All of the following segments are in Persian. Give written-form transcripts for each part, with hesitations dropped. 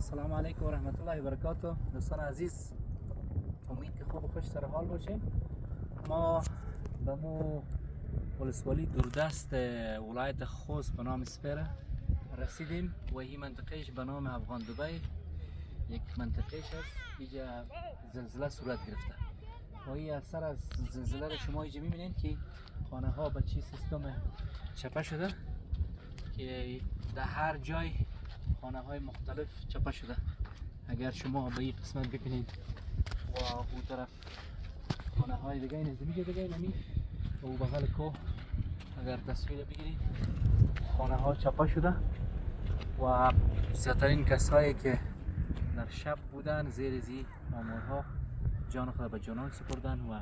السلام علیکم و رحمت الله و برکاته. دوستان عزیز، امید که خوب و خوش سر حال باشیم. ما به مو ولسوالی دوردست ولایت خوست به نام سپیره رسیدیم و این منطقهش به نام افغان دبی یک منطقهش است. اینجا زلزله صورت گرفته و این اثر از زلزله را شما اینجا میبینید که خانه ها به چی سیستم چپه شده که در هر جای خانه های مختلف چپه شده. اگر شما به این قسمت ببینید و اون طرف خانه های دیگه نزدیک دیگه نمی و او بغل کوه اگر تصویر بگیرید خانه ها چپه شده و زیادترین کسایی که در شب بودن زیر زی آمارها جان خود به جانان سپردن و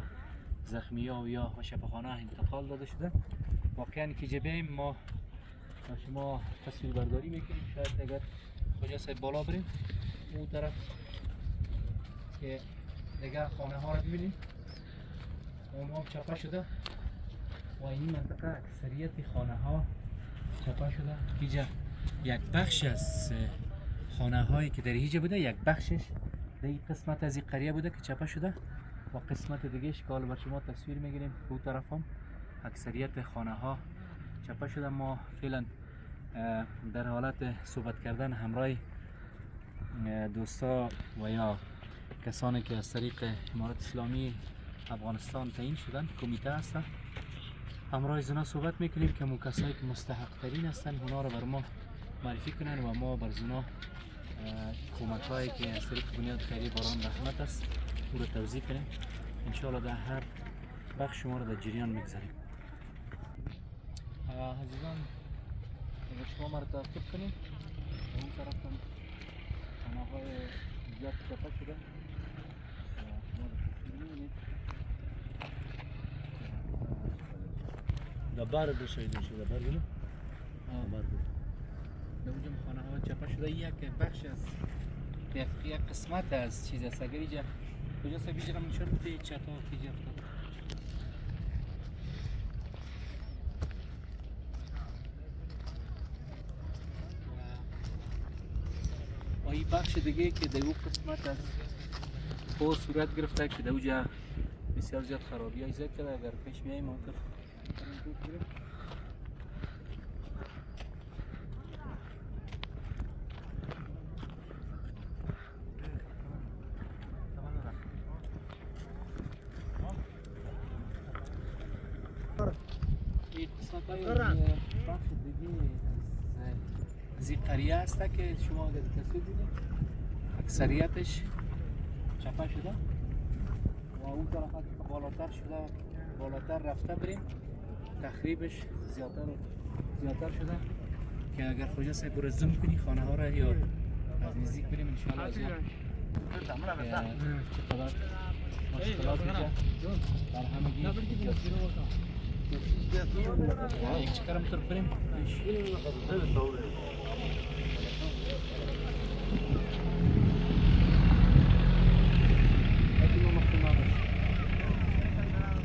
زخمی ها و یا به شفاخانه انتقال داده شده. واقعا که جبیم ما شما تصویر برداری میکنیم، شاید اگر کجا سای بالا بریم اون طرف که دیگه خانه ها رو ببینیم اون هم چپه شده و این منطقه اکثریت خانه ها چپه شده. اینجا یک بخش از خانه هایی که در اینجا بوده یک بخشش در این قسمت از این قریه بوده که چپه شده و قسمت دیگهش که حالا بر شما تصویر میگیریم اون طرف هم اکثریت خانه ها چپه شده. ما فعلا در حالت صحبت کردن همراه دوستا و یا کسانی که از طریق امارت اسلامی افغانستان تعیین شدن کمیته هستن همراه زنا صحبت میکنیم که مو کسایی که مستحق ترین هستن اونا رو بر ما معرفی کنن و ما بر زنا کمک هایی که از طریق بنیاد خیریه باران رحمت است او رو توضیح کنیم. انشاءالله در هر بخش شما رو در جریان میگذاریم. عزیزان اگر شما ما رو تعقیب کنیم اون طرف هم خانه های زیاد چپه شده شما رو تصویر میبینید. دبار بشید شده دبار بینه دبار بینه در اونجا خانه ها چپه شده. یک بخش از یک قسمت از چیز است. اگر اینجا کجا سه بیجرم نشون بده چطور کیجا افتاد و این بخش دیگه که در اون قسمت از خود صورت گرفته که در اونجا بسیار زیاد خرابی های زیاد کرده. اگر پیش میاییم موقف این قسمت های بخش دیگه از این قریه هست که شما اگر تصویر دیدید اکثریتش چپه شده و اون طرف بالاتر شده بالاتر رفته بریم تخریبش زیادتر شده که اگر کجا سای برو زوم کنی خانه ها را یا از نزدیک بریم انشاءالله از چقدر مشکلات اینجا در همگی یک چکرم تر بریم